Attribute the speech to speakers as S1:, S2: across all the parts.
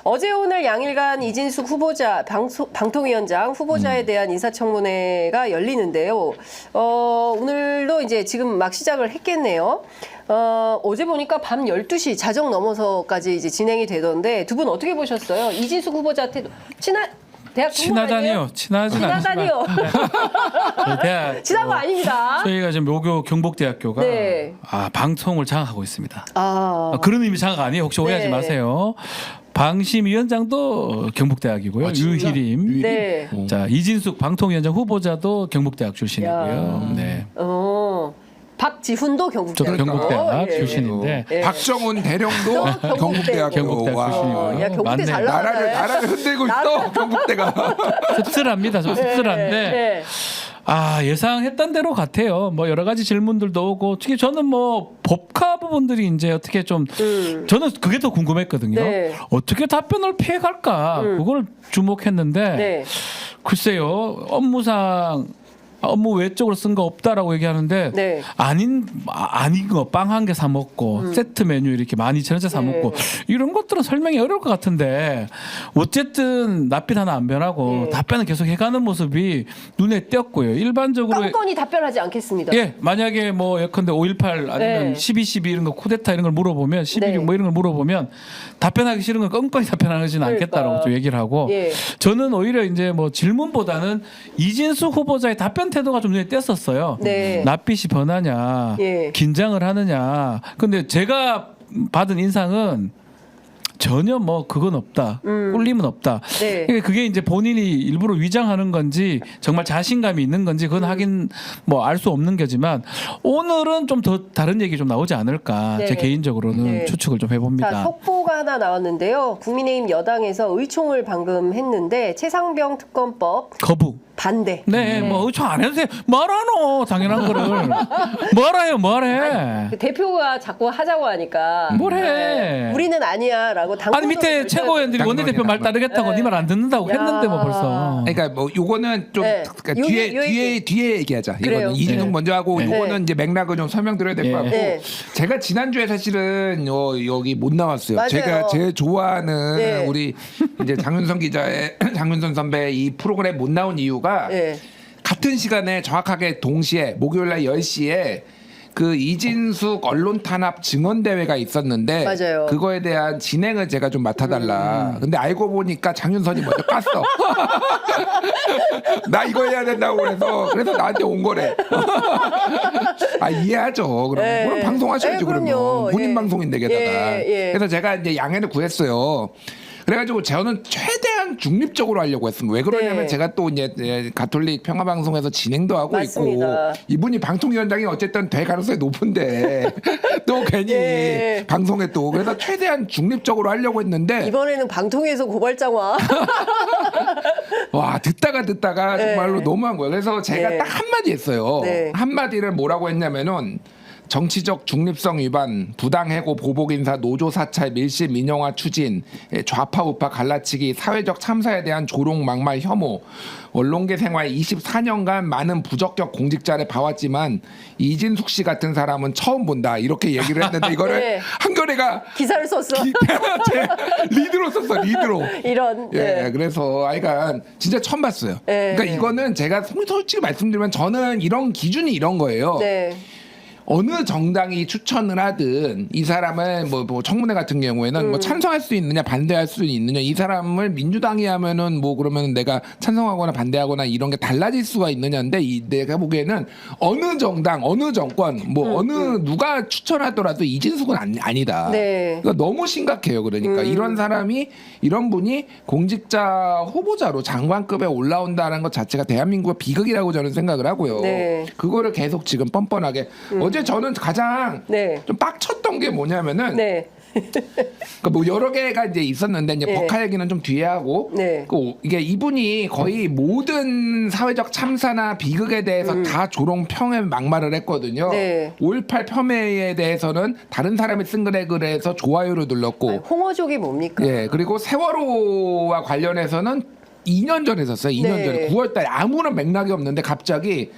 S1: 어제 오늘 양일간 이진숙 후보자 방통위원장 후보자에 대한 인사청문회가 열리는데요. 오늘도 이제 지금 막 시작을 했겠네요. 어제 보니까 밤 12시 자정 넘어서까지 이제 진행이 되던데 두 분 어떻게 보셨어요? 이진숙 후보자한테 대학
S2: 친하다니요. 친하진 않지만 대학
S1: 친한 거 아닙니다.
S2: 저희가 지금 모교 경북대학교가
S1: 네.
S2: 방통을 장악하고 있습니다. 그런 의미 장악 아니에요. 혹시 오해하지
S1: 네.
S2: 마세요. 방심위원장도 경북대학이고요. 유희림.
S1: 네.
S2: 자 이진숙 방통위원장 후보자도 경북대학 출신이고요. 네.
S1: 박지훈도
S2: 저도
S1: 경북대학.
S2: 경북대학
S1: 예.
S2: 출신인데
S1: 예.
S3: 박정훈 대령도 경북대학교.
S2: 경북대학
S3: 와.
S2: 출신이고요.
S1: 야, 경북대
S2: 맞네.
S1: 잘 나가.
S3: 나라를 흔들고 있어 경북대가.
S2: 씁쓸합니다. 좀 씁쓸한데
S1: 네.
S2: 예상했던 대로 같아요. 뭐 여러 가지 질문들도 오고 특히 저는 뭐 법카 부분들이 이제 어떻게 좀 저는 그게 더 궁금했거든요.
S1: 네.
S2: 어떻게 답변을 피해갈까 그걸 주목했는데
S1: 네.
S2: 글쎄요 업무상 업무 외적으로 쓴 거 없다라고 얘기하는데
S1: 네.
S2: 아닌 거 빵 한 개 사 먹고 세트 메뉴 이렇게 12,000원짜리 사 먹고 이런 것들은 설명이 어려울 것 같은데 어쨌든 낯빛 하나 안 변하고 답변을 계속 해가는 모습이 눈에 띄었고요. 일반적으로
S1: 껌껌이 답변하지 않겠습니다.
S2: 예 만약에 뭐 예컨대 5.18 아니면
S1: 네.
S2: 12.12 이런 거 쿠데타 이런 걸 물어보면 12.6
S1: 네.
S2: 뭐 이런 걸 물어보면 답변하기 싫은 건 껌껌이 답변하지는 않겠다라고 또 얘기를 하고
S1: 예.
S2: 저는 오히려 이제 뭐 질문보다는 이진숙 후보자의 답변 태도가 좀 눈에 띄었었어요.
S1: 네.
S2: 낯빛이 변하냐,
S1: 예.
S2: 긴장을 하느냐. 근데 제가 받은 인상은 전혀 뭐 그건 없다, 꿀림은 없다.
S1: 네.
S2: 그게 이제 본인이 일부러 위장하는 건지 정말 자신감이 있는 건지 그건 하긴 뭐 알 수 없는 거지만 오늘은 좀 더 다른 얘기 좀 나오지 않을까
S1: 네.
S2: 제 개인적으로는
S1: 네.
S2: 추측을 좀 해봅니다.
S1: 자, 속보가 하나 나왔는데요. 국민의힘 여당에서 의총을 방금 했는데 최상병 특검법
S2: 거부.
S1: 반대.
S2: 네, 뭐 의총 안 해도 돼. 말하노 당연한 거를 뭐라요, 뭐래.
S1: 그 대표가 자꾸 하자고 하니까
S2: 뭘해?
S1: 우리는 아니야라고 당론으로
S2: 아니 밑에 최고위원들이 원내대표 말 따르겠다고
S1: 네.
S2: 네 말 안 듣는다고
S1: 야.
S2: 했는데 뭐 벌써.
S3: 그러니까 뭐 요거는 좀
S1: 네.
S3: 그러니까 뒤에 얘기하자.
S1: 그래요.
S3: 이거는 이진숙
S2: 네.
S3: 먼저 하고
S2: 네.
S3: 요거는 이제 맥락을 좀 설명드려야 될 것 같고
S1: 네.
S3: 제가 지난주에 사실은 여기 못 나왔어요.
S1: 맞아요.
S3: 제가 제일 좋아하는
S1: 네.
S3: 우리 이제 장윤선 기자의 장윤선 선배 이 프로그램 못 나온 이유가
S1: 네.
S3: 같은 시간에 정확하게 동시에 목요일날 10시에 그 이진숙 언론 탄압 증언 대회가 있었는데
S1: 맞아요.
S3: 그거에 대한 진행을 제가 좀 맡아달라. 근데 알고 보니까 장윤선이 먼저 깠어. 나 이거 해야 된다고 그래서 나한테 온 거래. 이해하죠. 그럼
S1: 네.
S3: 그럼 방송하셔야죠.
S1: 네, 그럼요.
S3: 그러면 본인
S1: 예.
S3: 방송인데 게다가.
S1: 예.
S3: 그래서 제가 이제 양해를 구했어요. 그래가지고 저는 최대한 중립적으로 하려고 했습니다. 왜 그러냐면
S1: 네.
S3: 제가 또 이제 가톨릭 평화방송에서 진행도 하고
S1: 맞습니다.
S3: 있고 이분이 방통위원장이 어쨌든 될 가능성이 높은데 또 괜히
S1: 예.
S3: 방송에 또 그래서 최대한 중립적으로 하려고 했는데
S1: 이번에는 방통위에서 고발장 와.
S3: 와 듣다가
S1: 네.
S3: 정말로 너무한 거예요. 그래서 제가
S1: 네.
S3: 딱 한마디 했어요.
S1: 네.
S3: 한마디를 뭐라고 했냐면은 정치적 중립성 위반, 부당해고 보복 인사, 노조 사찰, 밀실 민영화 추진, 좌파 우파 갈라치기, 사회적 참사에 대한 조롱 막말 혐오, 언론계 생활 24년간 많은 부적격 공직자를 봐왔지만 이진숙 씨 같은 사람은 처음 본다 이렇게 얘기를 했는데 이거를
S1: 네.
S3: 한겨레가
S1: 기사를 썼어.
S3: 리드로 썼어 리드로.
S1: 이런.
S3: 예,
S1: 네.
S3: 그래서 아이가 진짜 처음 봤어요.
S1: 네.
S3: 그러니까 이거는 제가 솔직히 말씀드리면 저는 이런 기준이 이런 거예요.
S1: 네.
S3: 어느 정당이 추천을 하든 이 사람을 뭐 청문회 같은 경우에는 뭐 찬성할 수 있느냐 반대할 수 있느냐 이 사람을 민주당이 하면은 뭐 그러면 내가 찬성하거나 반대하거나 이런 게 달라질 수가 있느냐인데 내가 보기에는 어느 정당 어느 정권 뭐 어느 누가 추천하더라도 이진숙은 아니다.
S1: 네.
S3: 그러니까 너무 심각해요. 그러니까 이런 분이 공직자 후보자로 장관급에 올라온다는 것 자체가 대한민국의 비극이라고 저는 생각을 하고요.
S1: 네.
S3: 그거를 계속 지금 뻔뻔하게 어제 저는 가장
S1: 네.
S3: 좀 빡쳤던 게 뭐냐면은
S1: 네.
S3: 그러니까 뭐 여러 개가 이제 있었는데 이제
S1: 네.
S3: 법카 얘기는 좀 뒤에 하고
S1: 네.
S3: 이게 이분이 거의 모든 사회적 참사나 비극에 대해서 다 조롱 평에 막말을 했거든요.
S1: 네.
S3: 5.18 폄훼에 대해서는 다른 사람이 쓴 글에 그래서 좋아요를 눌렀고
S1: 홍어족이 뭡니까?
S3: 예 그리고 세월호와 관련해서는 2년 전에 썼어요. 2년
S1: 네.
S3: 전에 9월달에 아무런 맥락이 없는데 갑자기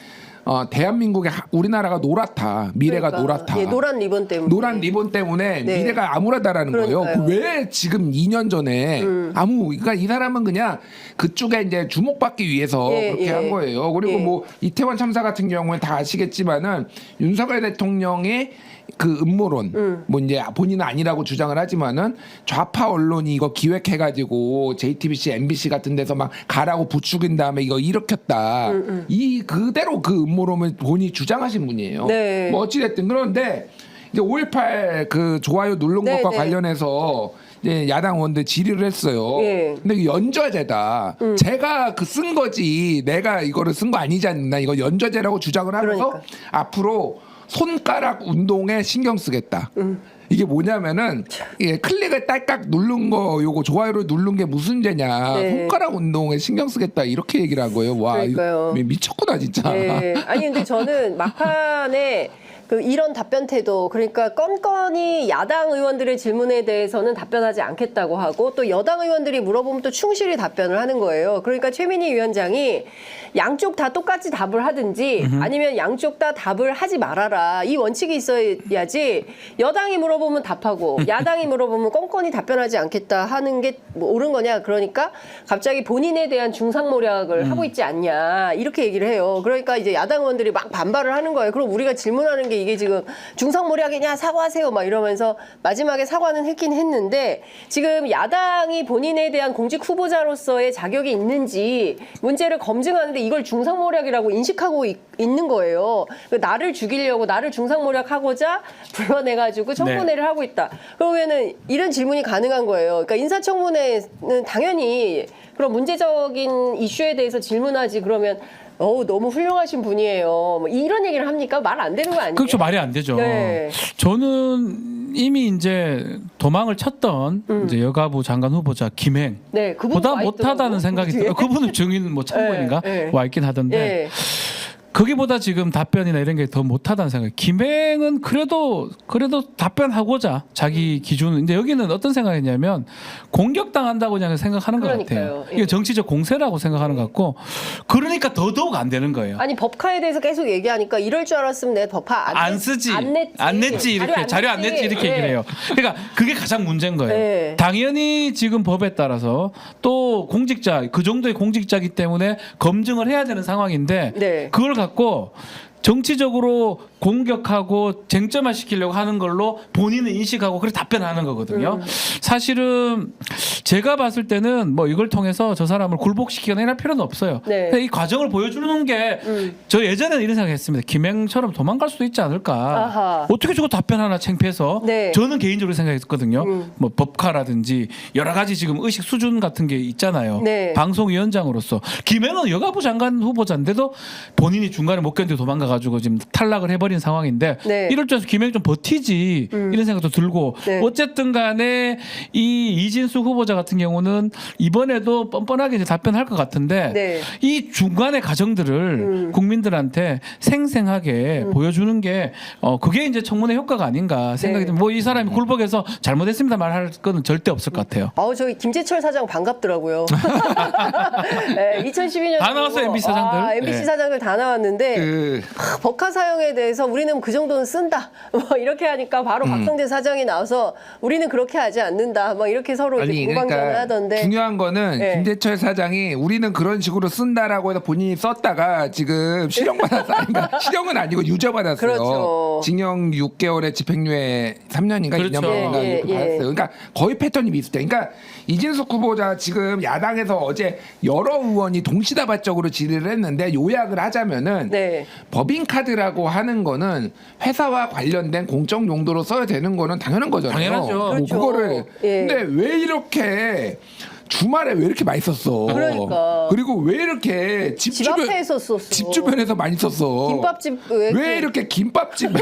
S3: 대한민국의 우리나라가 노랗다. 미래가
S1: 그러니까.
S3: 노랗다.
S1: 예, 노란 리본 때문에.
S3: 노란 리본 때문에
S1: 네.
S3: 미래가 암울하다라는 거예요.
S1: 그러니까요.
S3: 왜 지금 2년 전에 그러니까 이 사람은 그냥 그쪽에 이제 주목받기 위해서
S1: 예,
S3: 그렇게
S1: 예.
S3: 한 거예요. 그리고
S1: 예.
S3: 뭐 이태원 참사 같은 경우는 다 아시겠지만은 윤석열 대통령의 그 음모론, 뭐 이제 본인은 아니라고 주장을 하지만은 좌파 언론이 이거 기획해가지고 JTBC, MBC 같은 데서 막 가라고 부추긴 다음에 이거 일으켰다. 이 그대로 그 음모론을 본인이 주장하신 분이에요.
S1: 네.
S3: 뭐 어찌됐든 그런데 이제 5.18 그 좋아요 누른
S1: 네,
S3: 것과
S1: 네.
S3: 관련해서 이제 야당 의원들 질의를 했어요.
S1: 예.
S3: 근데 이거 연좌제다. 제가 그 쓴 거지. 내가 이거를 쓴 거 아니지 않나. 이거 연좌제라고 주장을 하면서
S1: 그러니까.
S3: 앞으로 손가락 운동에 신경 쓰겠다. 이게 뭐냐면은 예, 클릭을 딸깍 누른 거 요거 좋아요를 누른 게 무슨 죄냐.
S1: 네.
S3: 손가락 운동에 신경 쓰겠다. 이렇게 얘기를 한 거예요. 와,
S1: 그러니까요.
S3: 이거 미쳤구나 진짜.
S1: 예. 아니 근데 저는 막판에 그 이런 답변 태도 그러니까 건건이 야당 의원들의 질문에 대해서는 답변하지 않겠다고 하고 또 여당 의원들이 물어보면 또 충실히 답변을 하는 거예요. 그러니까 최민희 위원장이 양쪽 다 똑같이 답을 하든지 아니면 양쪽 다 답을 하지 말아라. 이 원칙이 있어야지 여당이 물어보면 답하고 야당이 물어보면 건건이 답변하지 않겠다 하는 게 뭐 옳은 거냐. 그러니까 갑자기 본인에 대한 중상모략을 하고 있지 않냐. 이렇게 얘기를 해요. 그러니까 이제 야당 의원들이 막 반발을 하는 거예요. 그럼 우리가 질문하는 게 이게 지금 중상모략이냐 사과하세요 막 이러면서 마지막에 사과는 했긴 했는데 지금 야당이 본인에 대한 공직 후보자로서의 자격이 있는지 문제를 검증하는데 이걸 중상모략이라고 인식하고 있는 거예요. 나를 죽이려고 나를 중상모략하고자 불러내가지고 청문회를 하고 있다. 그러면은 이런 질문이 가능한 거예요. 그러니까 인사청문회는 당연히 그런 문제적인 이슈에 대해서 질문하지 그러면 너무 훌륭하신 분이에요. 뭐 이런 얘기를 합니까? 말 안 되는 거 아니에요?
S2: 그렇죠. 말이 안 되죠.
S1: 네.
S2: 저는 이미 이제 도망을 쳤던 이제 여가부 장관 후보자 김행
S1: 네, 그분
S2: 보다
S1: 와
S2: 못하다는
S1: 있더라고요.
S2: 생각이
S1: 뒤에.
S2: 들어요. 그분은 증인 뭐 참고인가
S1: 네, 네.
S2: 와 있긴 하던데
S1: 네.
S2: 거기보다 지금 답변이나 이런 게 더 못하다는 생각이. 김행은 그래도 답변하고자 자기 기준은 근데 여기는 어떤 생각이냐면 공격당한다고 그냥 생각하는 것
S1: 그러니까요.
S2: 같아요.
S1: 예.
S2: 이게 정치적 공세라고 생각하는 것 같고 그러니까 더더욱 안 되는 거예요.
S1: 아니 법카에 대해서 계속 얘기하니까 이럴 줄 알았으면 내 법카
S2: 안 쓰지,
S1: 안 냈지,
S2: 이렇게 자료 안 냈지 이렇게 얘기를 해요. 그러니까 그게 가장 문제인 거예요.
S1: 네.
S2: 당연히 지금 법에 따라서 또 공직자 그 정도의 공직자이기 때문에 검증을 해야 되는 상황인데
S1: 네.
S2: 그걸 갖고 정치적으로 공격하고 쟁점화 시키려고 하는 걸로 본인은 인식하고 그렇게 답변하는 거거든요. 사실은 제가 봤을 때는 뭐 이걸 통해서 저 사람을 굴복시키거나 이럴 필요는 없어요.
S1: 네.
S2: 이 과정을 보여주는 게 저 예전에는 이런 생각했습니다. 김행처럼 도망갈 수도 있지 않을까.
S1: 아하.
S2: 어떻게 저거 답변 하나 창피해서
S1: 네.
S2: 저는 개인적으로 생각했거든요. 뭐 법카라든지 여러 가지 지금 의식 수준 같은 게 있잖아요.
S1: 네.
S2: 방송위원장으로서 김행은 여가부 장관 후보자인데도 본인이 중간에 못 견디고 도망가가지고 지금 탈락을 해버린 상황인데
S1: 네.
S2: 이럴 줄 알아서 김행 좀 버티지 이런 생각도 들고
S1: 네.
S2: 어쨌든 간에 이 이진수 후보자 같은 경우는 이번에도 뻔뻔하게 이제 답변할 것 같은데
S1: 네.
S2: 이 중간의 과정들을 국민들한테 생생하게 보여주는 게 그게 이제 청문회 효과가 아닌가 생각이
S1: 네.
S2: 듭니다. 뭐 이 사람이 굴복해서 잘못했습니다 말할 거는 절대 없을 것 같아요.
S1: 저기 김재철 사장 반갑더라고요. 네, 2012년
S2: 다 나왔어요, MBC 사장들.
S1: MBC
S2: 네.
S1: 사장들 다 나왔는데
S3: 그
S1: 법카 사용에 대해서 우리는 그 정도는 쓴다. 뭐 이렇게 하니까 바로 박성재 사장이 나와서 우리는 그렇게 하지 않는다. 뭐 이렇게 서로 이제
S3: 아니
S1: 공방전을
S3: 그러니까
S1: 하던데.
S3: 중요한 거는
S1: 네.
S3: 김재철 사장이 우리는 그런 식으로 쓴다라고 해서 본인이 썼다가 지금 실형받았어. 그러니까 실형은 아니고 유죄받았어요.
S1: 그렇죠.
S3: 징역 6개월에 집행유예 3년인가
S2: 그렇죠.
S3: 2년인가
S1: 예,
S3: 이렇게
S1: 예.
S3: 받았어요. 그러니까 거의 패턴이 비슷해. 그러니까 이진숙 후보자 지금 야당에서 어제 여러 의원이 동시다발적으로 질의를 했는데 요약을 하자면은
S1: 네.
S3: 법인카드라고 하는 거는 회사와 관련된 공적 용도로 써야 되는 거는 당연한 거잖아요.
S2: 당연하죠.
S3: 뭐
S1: 그렇죠.
S3: 그거를
S1: 예.
S3: 근데 왜 이렇게 주말에 왜 이렇게 많이 썼어?
S1: 그러니까.
S3: 그리고 왜 이렇게 집
S1: 집 앞에서 썼어.
S3: 집 주변에서 많이 썼어?
S1: 김밥집
S3: 왜 이렇게 김밥집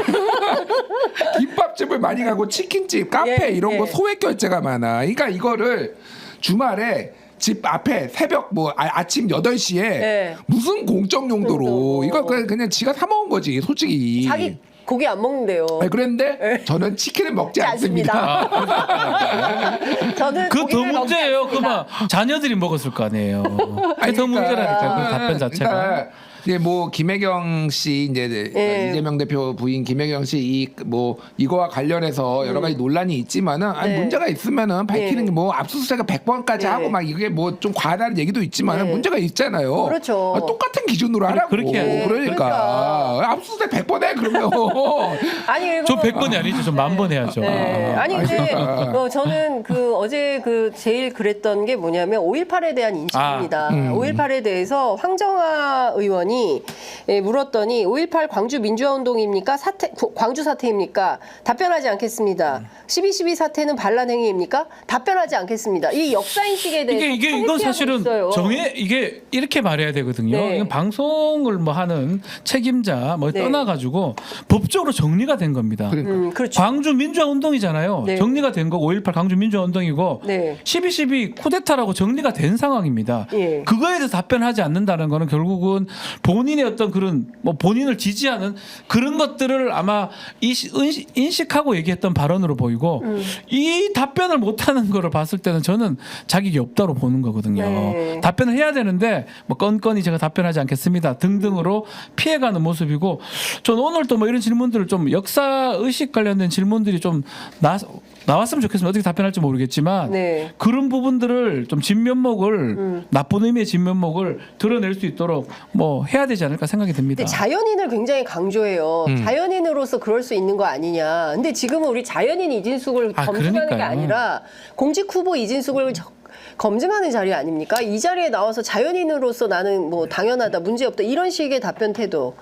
S3: 김밥집을 많이 가고 치킨집, 카페
S1: 예,
S3: 이런
S1: 예.
S3: 거 소액 결제가 많아. 그러니까 이거를 주말에 집 앞에 새벽 뭐 아침 8시에
S1: 예.
S3: 무슨 공적 용도로
S1: 용도로.
S3: 이거 그냥 지가 사 먹은 거지 솔직히.
S1: 자기 고기 안 먹는데요.
S3: 아니, 그랬는데 저는 치킨을 먹지 않습니다.
S1: 저는
S2: 그 더
S1: 고기를 먹지
S2: 문제예요.
S1: 않습니다.
S2: 그만 자녀들이 먹었을 거 아니에요. 그게 더 문제라니까 그 답변 자체가.
S3: 그러니까 이제 뭐 김혜경 씨 이제
S1: 예.
S3: 이재명 대표 부인 김혜경 씨 이거와 관련해서 여러 가지 논란이 있지만은 아니
S1: 네.
S3: 문제가 있으면은 밝히는
S1: 네.
S3: 게 뭐 압수수색을 100번까지
S1: 네.
S3: 하고 막 이게 뭐 좀 과하다는 얘기도 있지만은
S1: 네.
S3: 문제가 있잖아요.
S1: 그렇죠.
S3: 똑같은 기준으로 하라고.
S2: 그렇게 해야죠.
S3: 그러니까 압수수색 100번 해 그러면.
S1: 아니 그리고
S2: 좀 100번이 아니죠. 좀 1000번 해야죠.
S1: 네. 아니 근데 저는 어제 제일 그랬던 게 뭐냐면 5.18에 대한 인식입니다. 5.18에 대해서 황정화 의원이 물었더니 5.18 광주 민주화 운동입니까? 광주 사태입니까? 답변하지 않겠습니다. 12.12 사태는 반란 행위입니까? 답변하지 않겠습니다. 이 역사 인식에 대해서
S2: 이건 사실은
S1: 있어요.
S2: 이게 이렇게 말해야 되거든요.
S1: 네.
S2: 이건 방송을 뭐 하는 책임자
S1: 네.
S2: 떠나가지고 법적으로 정리가 된 겁니다.
S1: 그렇죠.
S2: 광주 민주화 운동이잖아요.
S1: 네.
S2: 정리가 된 거고 5.18 광주 민주화 운동이고
S1: 네.
S2: 12.12 쿠데타라고 정리가 된 상황입니다.
S1: 예.
S2: 그거에 대해서 답변하지 않는다는 거는 결국은 본인의 어떤 그런 뭐 본인을 지지하는 그런 것들을 아마 인식하고 얘기했던 발언으로 보이고 이 답변을 못하는 거를 봤을 때는 저는 자격이 없다고 보는 거거든요.
S1: 네.
S2: 답변을 해야 되는데 뭐 건건이 제가 답변하지 않겠습니다 등등으로 피해가는 모습이고 저는 오늘 또 뭐 이런 질문들을 좀 역사 의식 관련된 질문들이 좀 나왔으면 좋겠습니다. 어떻게 답변할지 모르겠지만
S1: 네.
S2: 그런 부분들을 좀 진면목을 나쁜 의미의 진면목을 드러낼 수 있도록 뭐 해야 되지 않을까 생각이 듭니다.
S1: 근데 자연인을 굉장히 강조해요. 자연인으로서 그럴 수 있는 거 아니냐. 근데 지금은 우리 자연인 이진숙을 검증하는 게
S2: 그러니까요.
S1: 아니라 공직 후보 이진숙을 검증하는 자리 아닙니까? 이 자리에 나와서 자연인으로서 나는 뭐 당연하다, 문제 없다 이런 식의 답변 태도.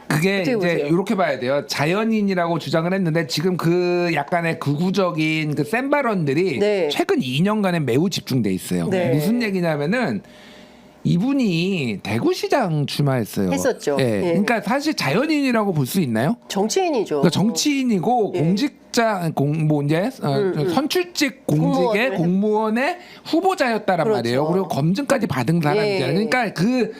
S3: 그게
S1: 어떻게
S3: 이제
S1: 보세요?
S3: 이렇게 봐야 돼요. 자연인이라고 주장을 했는데 지금 그 약간의 극우적인 그 센 발언들이
S1: 네.
S3: 최근 2년간에 매우 집중돼 있어요.
S1: 네.
S3: 무슨 얘기냐면은 이분이 대구시장 출마했어요.
S1: 했었죠.
S3: 예.
S1: 예.
S3: 그러니까 사실 자연인이라고 볼 수 있나요?
S1: 정치인이죠.
S3: 그러니까 정치인이고
S1: 예.
S3: 공직자 뭐 이제 선출직 공직의
S1: 공무원을
S3: 공무원의 후보자였다란
S1: 그렇죠.
S3: 말이에요. 그리고 검증까지 받은 사람이잖아요.
S1: 예.
S3: 그러니까 그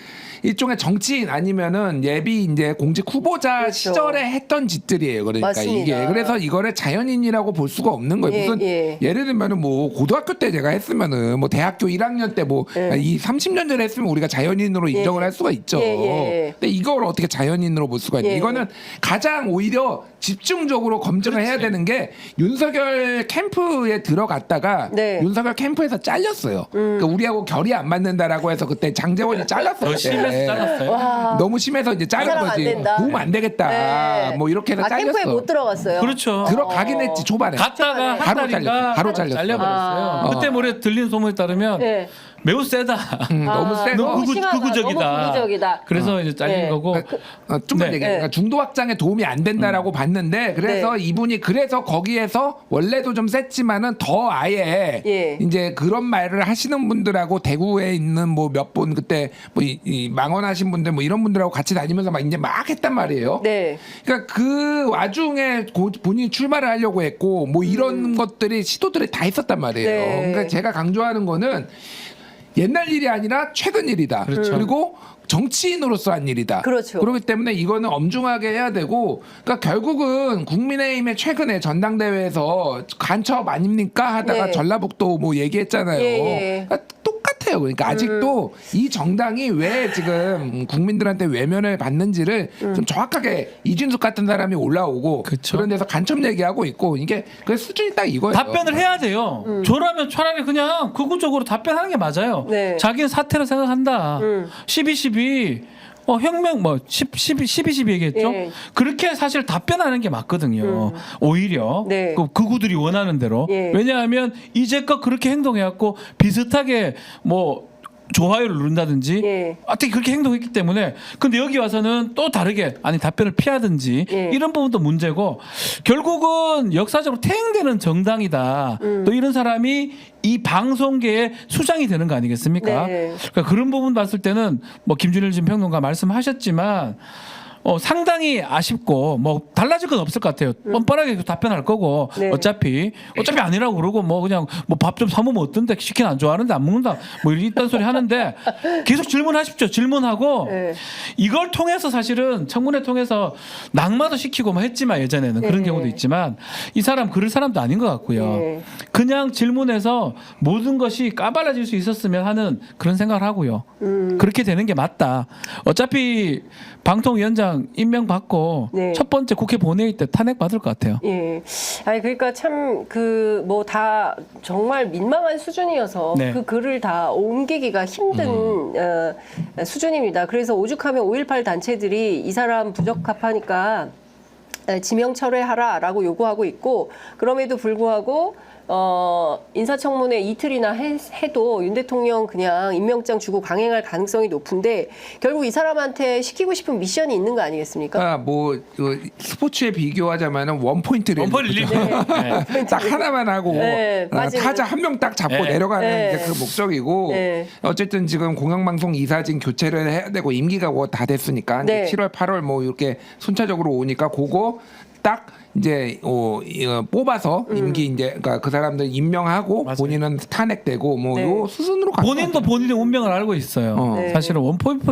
S3: 일종의 정치인 아니면은 예비 이제 공직 후보자
S1: 그렇죠.
S3: 시절에 했던 짓들이에요. 그러니까
S1: 맞습니다.
S3: 이게 그래서 이거를 자연인이라고 볼 수가 없는 거예요.
S1: 예,
S3: 무슨
S1: 예.
S3: 예를 들면은 뭐 고등학교 때 제가 했으면은 뭐 대학교 1학년 때 뭐 이 30년 전에 했으면 우리가 자연인으로 인정을 할 수가 있죠.
S1: 예.
S3: 근데 이걸 어떻게 자연인으로 볼 수가 있냐?
S1: 예.
S3: 이거는 가장 오히려 집중적으로 검증을 해야 되는 게 윤석열 캠프에 들어갔다가
S1: 네.
S3: 윤석열 캠프에서 잘렸어요. 그러니까 우리하고 결이 안 맞는다라고 해서 그때 장재원이 잘랐어요.
S2: 더 심해서 잘랐어요.
S3: 너무 심해서 이제 잘린
S1: 사람 안
S3: 거지.
S1: 된다.
S3: 도움 안 되겠다.
S1: 네.
S3: 뭐 이렇게 해서 잘렸어.
S1: 캠프에 못 들어갔어요.
S2: 그렇죠.
S3: 들어가긴 했지 초반에.
S2: 갔다가
S3: 바로
S2: 한 달인가
S3: 잘렸어. 바로 잘렸어.
S2: 잘려버렸어요. 그때 모레 들린 소문에 따르면
S1: 네.
S2: 매우 세다.
S3: 너무 세서
S1: 너무 심하다.
S2: 극우적이다.
S1: 너무 극우적이다.
S2: 그래서 이제 잘린
S1: 네.
S2: 거고.
S3: 좀만
S2: 네.
S3: 얘기해. 그러니까 중도 확장에 도움이 안 된다라고 봤는데 그래서
S1: 네.
S3: 이분이 그래서 거기에서 원래도 좀 셌지만은 더 아예
S1: 예.
S3: 이제 그런 말을 하시는 분들하고 대구에 있는 뭐 몇 분 그때 뭐 이 망언하신 분들 뭐 이런 분들하고 같이 다니면서 막 이제 막 했단 말이에요.
S1: 네.
S3: 그러니까 그 와중에 본인이 출마를 하려고 했고 뭐 이런 것들이 시도들이 다 있었단 말이에요.
S1: 네.
S3: 그러니까 제가 강조하는 거는 옛날 일이 아니라 최근 일이다.
S2: 그렇죠.
S3: 그리고 정치인으로서 한 일이다.
S1: 그렇죠.
S3: 그렇기 때문에 이거는 엄중하게 해야 되고, 그러니까 결국은 국민의힘의 최근에 전당대회에서 간첩 아닙니까 하다가
S1: 네.
S3: 전라북도 뭐 얘기했잖아요.
S1: 예.
S3: 그러니까 똑같아요. 그러니까 아직도 이 정당이 왜 지금 국민들한테 외면을 받는지를 좀 정확하게 이준석 같은 사람이 올라오고
S2: 그쵸.
S3: 그런 데서 간첩 얘기하고 있고 이게 그 수준이 딱 이거예요.
S2: 답변을 해야 돼요. 저라면 차라리 그냥 극우적으로 답변하는 게 맞아요.
S1: 네.
S2: 자기는 사태로 생각한다. 12.12 혁명 12.12 얘기했죠.
S1: 예.
S2: 그렇게 사실 답변하는 게 맞거든요. 오히려
S1: 네.
S2: 그 극우들이 원하는 대로.
S1: 예.
S2: 왜냐하면 이제껏 그렇게 행동해왔고 비슷하게 뭐 좋아요를 누른다든지
S1: 예.
S2: 어떻게 그렇게 행동했기 때문에 근데 여기 와서는 또 다르게 아니 답변을 피하든지
S1: 예.
S2: 이런 부분도 문제고 결국은 역사적으로 퇴행되는 정당이다. 또 이런 사람이 이 방송계의 수장이 되는 거 아니겠습니까?
S1: 네.
S2: 그러니까 그런 부분 봤을 때는 뭐 김준일 진 평론가 말씀하셨지만 상당히 아쉽고 뭐 달라질 건 없을 것 같아요. 뻔뻔하게 답변할 거고
S1: 네.
S2: 어차피 아니라고 그러고 뭐 그냥 뭐 밥 좀 사먹으면 어떤데 치킨 안 좋아하는데 안 먹는다 뭐 이딴 소리 하는데 계속 질문하십시오. 질문하고
S1: 네.
S2: 이걸 통해서 사실은 청문회 통해서 낙마도 시키고 뭐 했지만 예전에는 그런
S1: 네.
S2: 경우도 있지만 이 사람 그럴 사람도 아닌 것 같고요.
S1: 네.
S2: 그냥 질문해서 모든 것이 까발려질 수 있었으면 하는 그런 생각을 하고요. 그렇게 되는 게 맞다. 어차피 방통위원장 임명받고
S1: 네.
S2: 첫 번째 국회 본회의 때 탄핵받을 것 같아요.
S1: 예. 아니 그러니까 참 그 뭐 다 정말 민망한 수준이어서
S2: 네.
S1: 그 글을 다 옮기기가 힘든 수준입니다. 그래서 오죽하면 5.18 단체들이 이 사람 부적합하니까 지명 철회하라라고 요구하고 있고 그럼에도 불구하고 인사청문회 이틀이나 해도 윤 대통령 그냥 임명장 주고 강행할 가능성이 높은데 결국 이 사람한테 시키고 싶은 미션이 있는 거 아니겠습니까?
S3: 그러니까 뭐 스포츠에 비교하자면은 원포인트
S2: 원포인트
S3: 릴리프.
S2: 릴리프.
S3: 딱 하나만 하고
S1: 네, 빠지는.
S3: 타자 한 명 딱 잡고
S2: 네.
S3: 내려가는
S1: 네.
S3: 게 그 목적이고
S1: 네.
S3: 어쨌든 지금 공영방송 이사진 교체를 해야 되고 임기가 뭐 다 됐으니까
S1: 네.
S3: 이제 7월 8월 뭐 이렇게 순차적으로 오니까 그거 딱 이제 이거 뽑아서 임기 이제 그러니까 그 사람들 임명하고
S2: 맞아요.
S3: 본인은 탄핵되고 뭐
S1: 네.
S3: 요 수순으로 가.
S2: 본인도 본인의 운명을 알고 있어요.
S1: 네.
S2: 사실은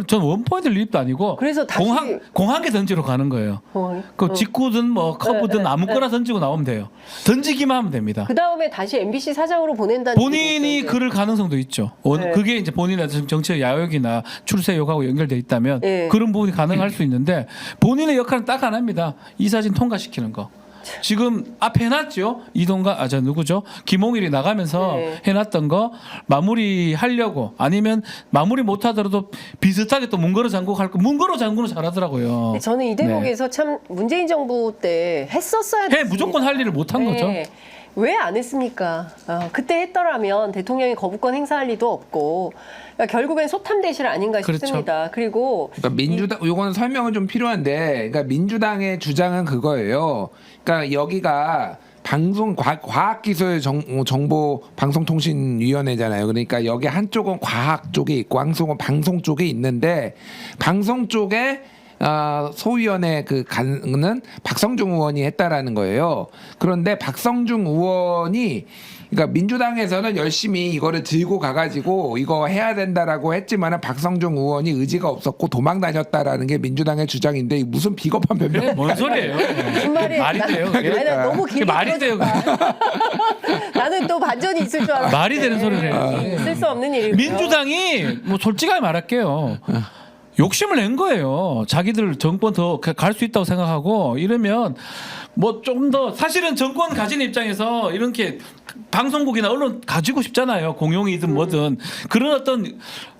S2: 전 원포인트 립도 아니고
S1: 그래서 다시-
S2: 공항에 던지러 가는 거예요.
S1: 어.
S2: 그 직구든 뭐 커브든
S1: 네,
S2: 아무거나 던지고 나오면 돼요. 던지기만 하면 됩니다.
S1: 그 다음에 다시 MBC 사장으로 보낸다는
S2: 본인이
S1: 얘기도 있어요.
S2: 그럴 가능성도 있죠.
S1: 네.
S2: 그게 이제 본인의 정치의 야욕이나 출세욕하고 연결돼 있다면
S1: 네.
S2: 그런 부분이 가능할 수 있는데 본인의 역할은 딱 하나입니다. 이사진 통과시키는 거. 지금 앞에 해놨죠. 이동가 저 누구죠? 김홍일이 나가면서
S1: 네.
S2: 해놨던 거 마무리하려고 아니면 마무리 못하더라도 비슷하게 또 문거로 잠그고 할 거. 문거로 잠그는 잘하더라고요.
S1: 근데 저는 이 대목에서 참 문재인 정부 때 했었어야 됐습니다.
S2: 무조건 할 일을 못한 거죠.
S1: 왜 안 했습니까? 그때 했더라면 대통령이 거부권 행사할 리도 없고 그러니까 결국엔 소탐 대실 아닌가
S2: 그렇죠.
S1: 싶습니다. 그리고
S3: 그러니까 민주당 요거는 설명은 좀 필요한데, 그러니까 민주당의 주장은 그거예요. 그러니까 여기가 과학기술 정보 방송통신위원회잖아요. 그러니까 여기 한쪽은 과학 쪽에 있고 한쪽은 방송 쪽에 있는데 방송 쪽에 소위원회 그 간은 박성중 의원이 했다라는 거예요. 그런데 박성중 의원이 그러니까 민주당에서는 열심히 이거를 들고 가가지고 이거 해야 된다라고 했지만은 박성중 의원이 의지가 없었고 도망 다녔다라는 게 민주당의 주장인데 무슨 비겁한 변명?
S2: 뭔 소리예요?
S1: 무슨 말이에요?
S2: 말이 돼요? 그게?
S1: 아니, 나 너무 길게
S2: 말이 돼요?
S1: 들어줬다. 나는 또 반전이 있을 줄 알았는데
S2: 말이 되는 소리를 해요.
S1: 있을 수 없는 일이고요.
S2: 민주당이 뭐 솔직하게 말할게요. 욕심을 낸 거예요. 자기들 정권 더 갈 수 있다고 생각하고 이러면 뭐 좀 더 사실은 정권 가진 입장에서 이렇게 방송국이나 언론 가지고 싶잖아요. 공용이든 뭐든 그런 어떤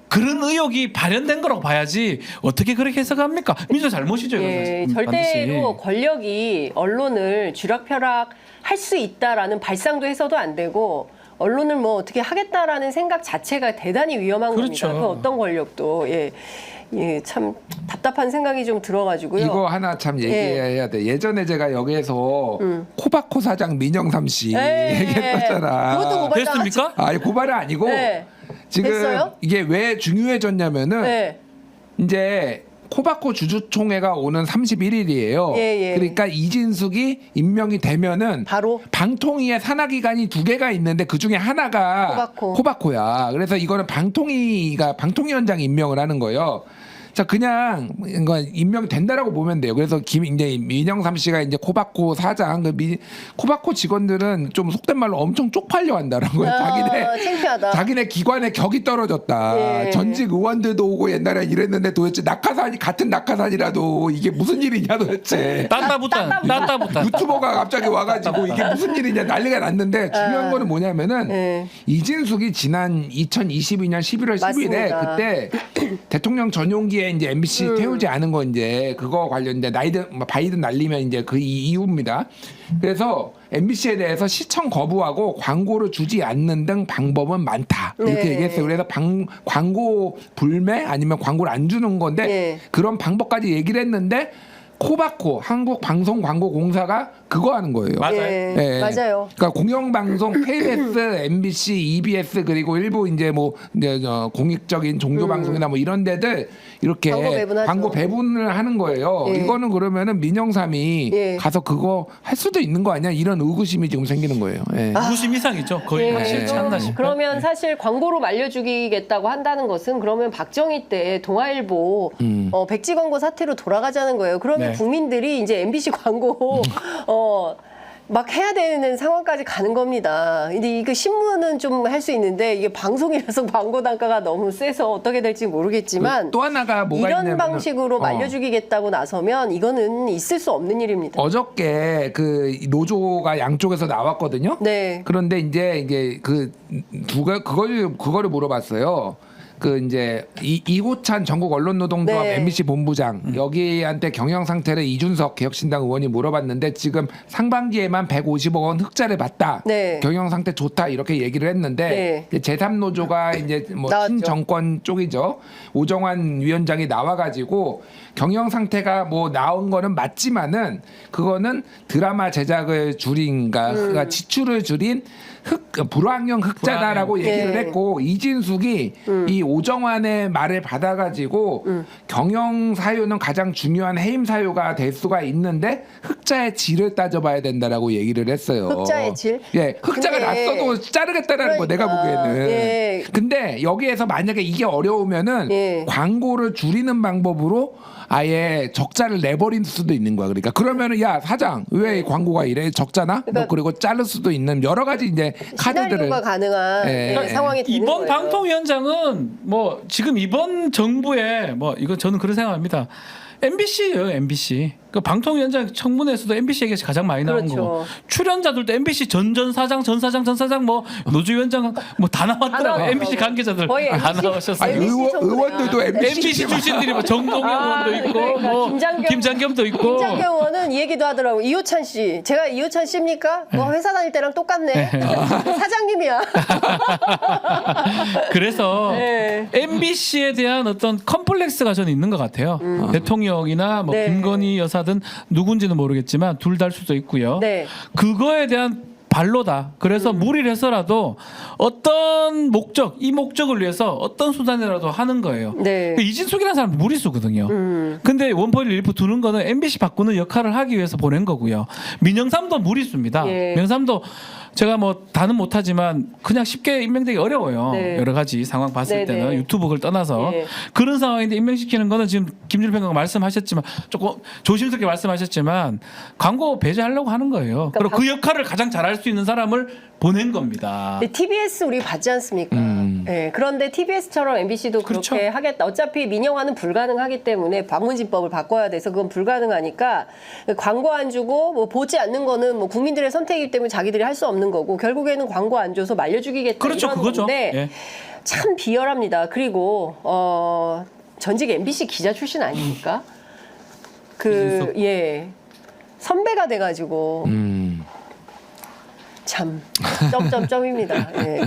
S2: 그런 의혹이 발현된 거라고 봐야지 어떻게 그렇게 해석합니까? 민주 잘못이죠.
S1: 예,
S2: 이건
S1: 절대로
S2: 반드시.
S1: 권력이 언론을 쥐락펴락 할 수 있다라는 발상도 해서도 안 되고 언론을 뭐 어떻게 하겠다라는 생각 자체가 대단히 위험한
S2: 그렇죠.
S1: 겁니다. 그 어떤 권력도 참 답답한 생각이 좀 들어가지고요.
S3: 이거 하나 참 얘기해야 돼. 예전에 제가 여기에서 코바코 사장 민영삼 씨
S1: 예,
S3: 얘기했었잖아.
S1: 그것도 고발
S2: 됐습니까?
S3: 아니 고발은 아니고
S1: 네.
S3: 지금
S1: 됐어요?
S3: 이게 왜 중요해졌냐면은
S1: 네.
S3: 이제 코바코 주주총회가 오는 31일이에요.
S1: 예.
S3: 그러니까 이진숙이 임명이 되면은
S1: 바로
S3: 방통위에 산하기관이 두 개가 있는데 그 중에 하나가 코바코야. 그래서 이거는 방통위원장 임명을 하는 거예요. 자 그냥 이거 임명된다라고 보면 돼요. 그래서 이제 민영삼 씨가 이제 코바코 사장, 코바코 직원들은 좀 속된 말로 엄청 쪽팔려 한다라는 거예요.
S1: 창피하다.
S3: 자기네 기관의 격이 떨어졌다.
S1: 예.
S3: 전직 의원들도 오고 옛날에 이랬는데 도대체 낙하산이 같은 낙하산이라도 이게 무슨 일이냐 도대체.
S2: 따따부탄.
S3: 유튜버가 갑자기 와가지고 이게 무슨 일이냐 난리가 났는데 중요한 거는 뭐냐면은 이진숙이 지난 2022년 11월 10일에
S1: 맞습니다.
S3: 그때 대통령 전용기에 이제 MBC 태우지 않은 거 이제 그거 관련 이제 바이든 날리면 이제 그 이유입니다. 그래서 MBC에 대해서 시청 거부하고 광고를 주지 않는 등 방법은 많다 이렇게
S1: 네.
S3: 얘기했어요. 그래서 광고 불매 아니면 광고를 안 주는 건데
S1: 네.
S3: 그런 방법까지 얘기를 했는데 코바코 한국방송광고공사가 그거 하는 거예요.
S2: 맞아요.
S1: 예, 맞아요.
S3: 그러니까 공영방송 KBS, MBC, EBS 그리고 일부 이제 뭐 이제 공익적인 종교 방송이나 뭐 이런 데들 이렇게
S1: 광고 배분하죠.
S3: 광고 배분을 하는 거예요.
S1: 예.
S3: 이거는 그러면은 민영삼이
S1: 예.
S3: 가서 그거 할 수도 있는 거 아니야? 이런 의구심이 지금 생기는 거예요. 예.
S2: 무심 이상이죠. 거의
S1: 예,
S2: 실치 않나 싶어요.
S1: 그러면 사실 광고로 말려주기겠다고 한다는 것은 그러면 박정희 때 동아일보 백지 광고 사태로 돌아가자는 거예요. 그러면
S2: 네.
S1: 국민들이 이제 MBC 광고 막 해야 되는 상황까지 가는 겁니다. 근데 이거 신문은 좀 할 수 있는데 이게 방송이라서 광고 단가가 너무 세서 어떻게 될지 모르겠지만
S3: 또 하나가 뭐가
S1: 이런
S3: 있냐면은,
S1: 방식으로 말려주기겠다고 나서면 이거는 있을 수 없는 일입니다.
S3: 어저께 그 노조가 양쪽에서 나왔거든요.
S1: 네.
S3: 그런데 이제 그 누가 그거를 물어봤어요. 그 이제 이호찬 전국 언론노동조합
S1: 네.
S3: MBC 본부장 여기한테 경영 상태를 이준석 개혁신당 의원이 물어봤는데 지금 상반기에만 150억 원 흑자를 봤다.
S1: 네.
S3: 경영 상태 좋다 이렇게 얘기를 했는데
S1: 네.
S3: 제3노조가 이제 뭐
S1: 나왔죠.
S3: 친정권 쪽이죠. 오정환 위원장이 나와가지고 경영 상태가 뭐 나온 거는 맞지만은 그거는 드라마 제작을 줄인 그러니까 지출을 줄인 불황형 흑자다라고
S2: 불황형.
S3: 얘기를
S1: 네.
S3: 했고 이진숙이 이 오정환의 말을 받아가지고 경영 사유는 가장 중요한 해임 사유가 될 수가 있는데 흑자의 질을 따져봐야 된다라고 얘기를 했어요.
S1: 흑자의 질?
S3: 예, 흑자가
S1: 근데
S3: 났어도 자르겠다라는 거 내가
S1: 그러니까,
S3: 보기에는.
S1: 예.
S3: 근데 여기에서 만약에 이게 어려우면은
S1: 예.
S3: 광고를 줄이는 방법으로 아예 적자를 내버릴 수도 있는 거야. 그러니까 그러면은 야 사장 왜 광고가 이래 적잖아? 뭐 그리고 자를 수도 있는 여러 가지 이제 카드들을
S1: 시나리오가 가능한
S3: 예.
S1: 예, 상황이 되는
S2: 이번
S1: 거예요.
S2: 방통위원장은 뭐 지금 이번 정부의 뭐 이거 저는 그런 생각합니다. MBC예요, MBC. 그 방통위원장 청문회에서도 MBC 얘기가 가장 많이 나온
S1: 그렇죠.
S2: 거고 출연자들도 MBC 전 사장 뭐 노조위원장 뭐 다 나왔더라고요.
S1: 나왔더라고요.
S2: MBC 관계자들
S1: 거의
S2: 다
S1: MBC
S2: 나오셨어요.
S1: 아니, MBC
S3: 의원들도
S2: MBC 출신들이 뭐 정동영 의원도 있고
S1: 그러니까
S2: 뭐
S1: 김장겸-
S2: 김장겸도 있고
S1: 김장겸 의원은 이 얘기도 하더라고. 이호찬 씨. 제가 이호찬 씨입니까? 뭐 회사 다닐 때랑 똑같네. 사장님이야.
S2: 그래서
S1: 네.
S2: MBC에 대한 어떤 컴플렉스가 저는 있는 것 같아요. 대통령이나 뭐
S1: 네.
S2: 김건희 여사든 누군지는 모르겠지만 둘 다일 수도 있고요.
S1: 네.
S2: 그거에 대한 발로다. 그래서 무리를 해서라도 어떤 목적, 이 목적을 위해서 어떤 수단이라도 하는 거예요.
S1: 네.
S2: 이진숙이라는 사람은 무리수거든요. 근데 원포인트 일부 두는 거는 MBC 바꾸는 역할을 하기 위해서 보낸 거고요. 민영삼도 무리수입니다.
S1: 예.
S2: 민영삼도 제가 뭐 다는 못하지만 그냥 쉽게 임명되기 어려워요.
S1: 네.
S2: 여러 가지 상황 봤을
S1: 네,
S2: 때는
S1: 네.
S2: 유튜브 글 떠나서
S1: 예.
S2: 그런 상황인데 임명시키는 거는 지금 김준일 평가가 말씀하셨지만 조금 조심스럽게 말씀하셨지만 광고 배제하려고 하는 거예요.
S1: 그러니까
S2: 그리고 그 역할을 가장 잘할 수 있는 사람을 보낸 겁니다.
S1: 근데 TBS 우리 받지 않습니까? 네, 그런데 TBS처럼 MBC도 그렇게
S2: 그렇죠.
S1: 하겠다. 어차피 민영화는 불가능하기 때문에 방문진법을 바꿔야 돼서 그건 불가능하니까 광고 안 주고 뭐 보지 않는 거는 뭐 국민들의 선택이기 때문에 자기들이 할 수 없는 거고 결국에는 광고 안 줘서 말려주기겠다.
S2: 그렇죠,
S1: 이런
S2: 그거죠.
S1: 건데
S2: 예.
S1: 참 비열합니다. 그리고 전직 MBC 기자 출신 아닙니까?
S2: 이진숙.
S1: 예 선배가 돼가지고 참 점점점입니다. 예.